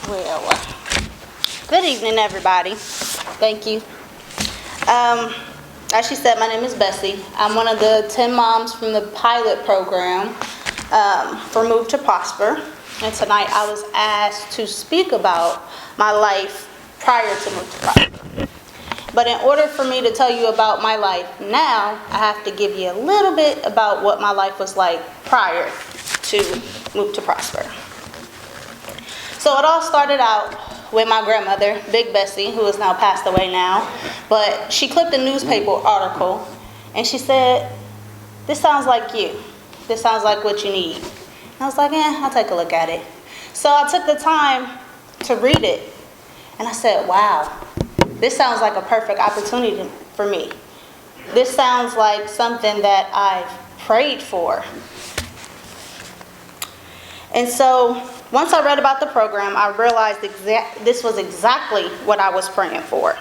Well, good evening, everybody. Thank you. As she said, my name is Bessie. I'm one of the 10 moms from the pilot program for Move to Prosper. And tonight I was asked to speak about my life prior to Move to Prosper. But in order for me to tell you about my life now, I have to give you a little bit about what my life was like prior to Move to Prosper. So it all started out with my grandmother, Big Bessie, who is now passed away now. But she clipped a newspaper article and she said, "This sounds like you. This sounds like what you need." And I was like, I'll take a look at it. So I took the time to read it. And I said, wow, this sounds like a perfect opportunity for me. This sounds like something that I've prayed for. And so once I read about the program, I realized this was exactly what I was praying for.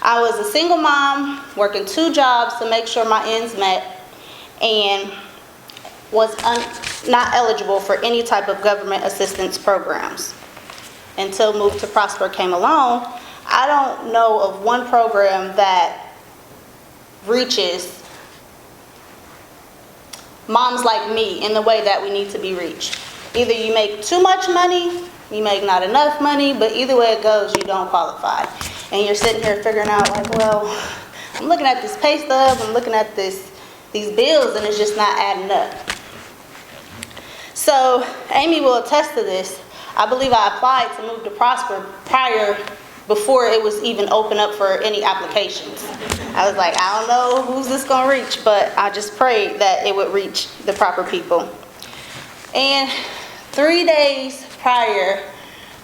I was a single mom working 2 jobs to make sure my ends met and was not eligible for any type of government assistance programs. Until Move to Prosper came along, I don't know of one program that reaches moms like me in the way that we need to be reached. Either you make too much money, you make not enough money, but either way it goes, you don't qualify. And you're sitting here figuring out like, well, I'm looking at this pay stub, I'm looking at these bills, and it's just not adding up. So Amy will attest to this. I believe I applied to Move to Prosper before it was even open up for any applications. I was like, I don't know who's this going to reach, but I just prayed that it would reach the proper people. And 3 days prior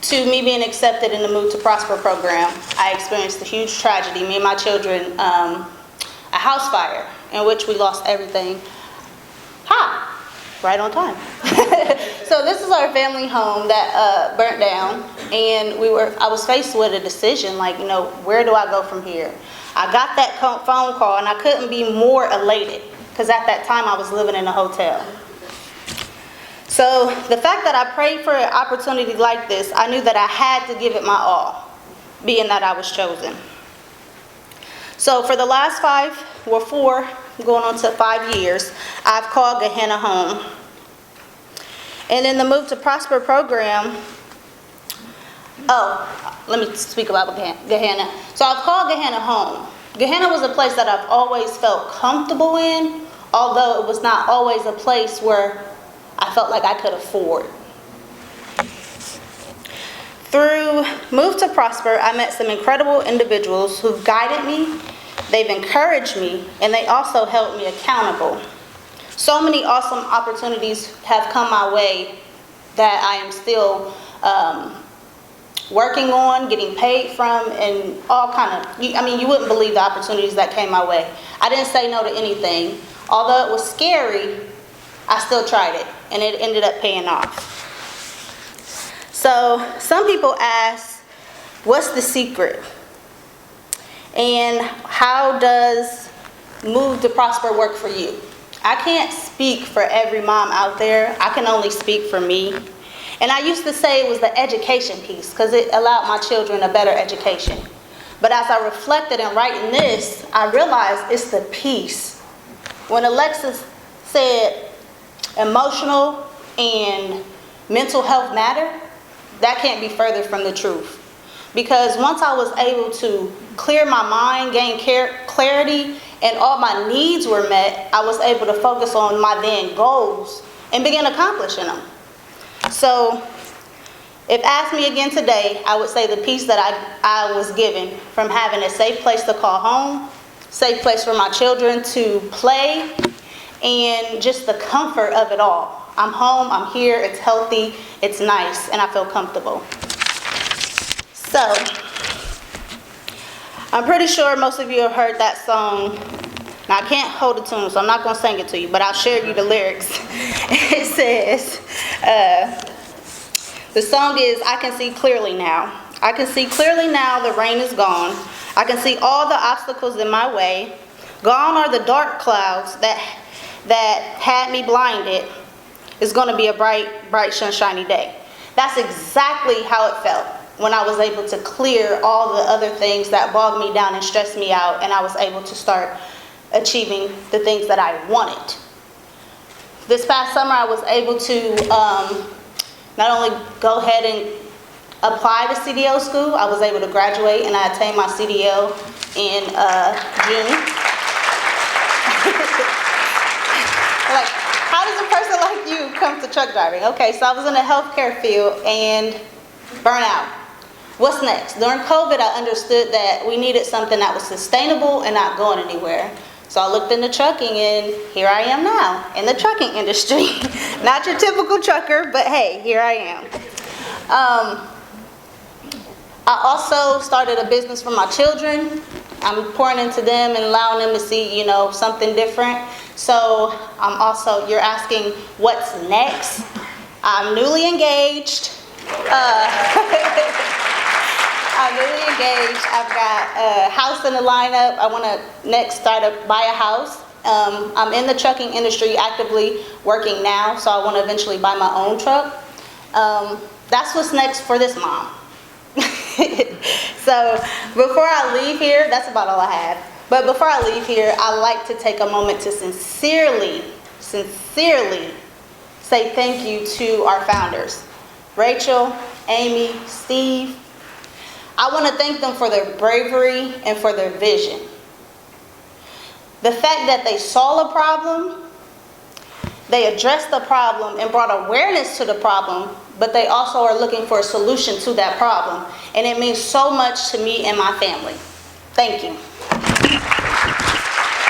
to me being accepted in the Move to Prosper program, I experienced a huge tragedy. Me and my children, a house fire in which we lost everything. Right on time. So this is our family home that burnt down, and I was faced with a decision, like, where do I go from here? I got that phone call, and I couldn't be more elated, because at that time I was living in a hotel. So the fact that I prayed for an opportunity like this, I knew that I had to give it my all, being that I was chosen. So for the last 4 going on to 5 years, I've called Gehenna home. And in the Move to Prosper program, let me speak about Gehenna. So I've called Gehenna home. Gehenna was a place that I've always felt comfortable in, although it was not always a place where I felt like I could afford. Through Move to Prosper, I met some incredible individuals who've guided me. They've encouraged me, and they also held me accountable. So many awesome opportunities have come my way that I am still working on, getting paid from, and all kind of, you wouldn't believe the opportunities that came my way. I didn't say no to anything. Although it was scary, I still tried it, and it ended up paying off. So some people ask, what's the secret? And how does Move to Prosper work for you? I can't speak for every mom out there. I can only speak for me. And I used to say it was the education piece because it allowed my children a better education. But as I reflected in writing this, I realized it's the peace. When Alexis said emotional and mental health matter, that can't be further from the truth. Because once I was able to clear my mind, gain clarity, and all my needs were met, I was able to focus on my then goals and begin accomplishing them. So if asked me again today, I would say the peace that I was given from having a safe place to call home, safe place for my children to play, and just the comfort of it all. I'm home, I'm here, it's healthy, it's nice, and I feel comfortable. So, I'm pretty sure most of you have heard that song. Now, I can't hold the tune, so I'm not going to sing it to you, but I'll share you the lyrics. It says, the song is, I can see clearly now. I can see clearly now the rain is gone. I can see all the obstacles in my way. Gone are the dark clouds that had me blinded. It's going to be a bright, sunshiny day. That's exactly how it felt when I was able to clear all the other things that bogged me down and stressed me out, and I was able to start achieving the things that I wanted. This past summer, I was able to not only go ahead and apply to CDL school, I was able to graduate, and I attained my CDL in June. Like, how does a person like you come to truck driving? Okay, so I was in the healthcare field and burnout. What's next? During COVID, I understood that we needed something that was sustainable and not going anywhere. So I looked into trucking, and here I am now in the trucking industry. Not your typical trucker, but hey, here I am. I also started a business for my children. I'm pouring into them and allowing them to see, something different. So I'm also, you're asking what's next? I'm newly engaged. I'm newly engaged. I've got a house in the lineup. I want to next buy a house. I'm in the trucking industry actively working now, so I want to eventually buy my own truck. That's what's next for this mom. So before I leave here, that's about all I have. But before I leave here, I like to take a moment to sincerely say thank you to our founders, Rachel, Amy, Steve. I want to thank them for their bravery and for their vision. The fact that they saw a problem, they addressed the problem and brought awareness to the problem, but they also are looking for a solution to that problem. And it means so much to me and my family. Thank you.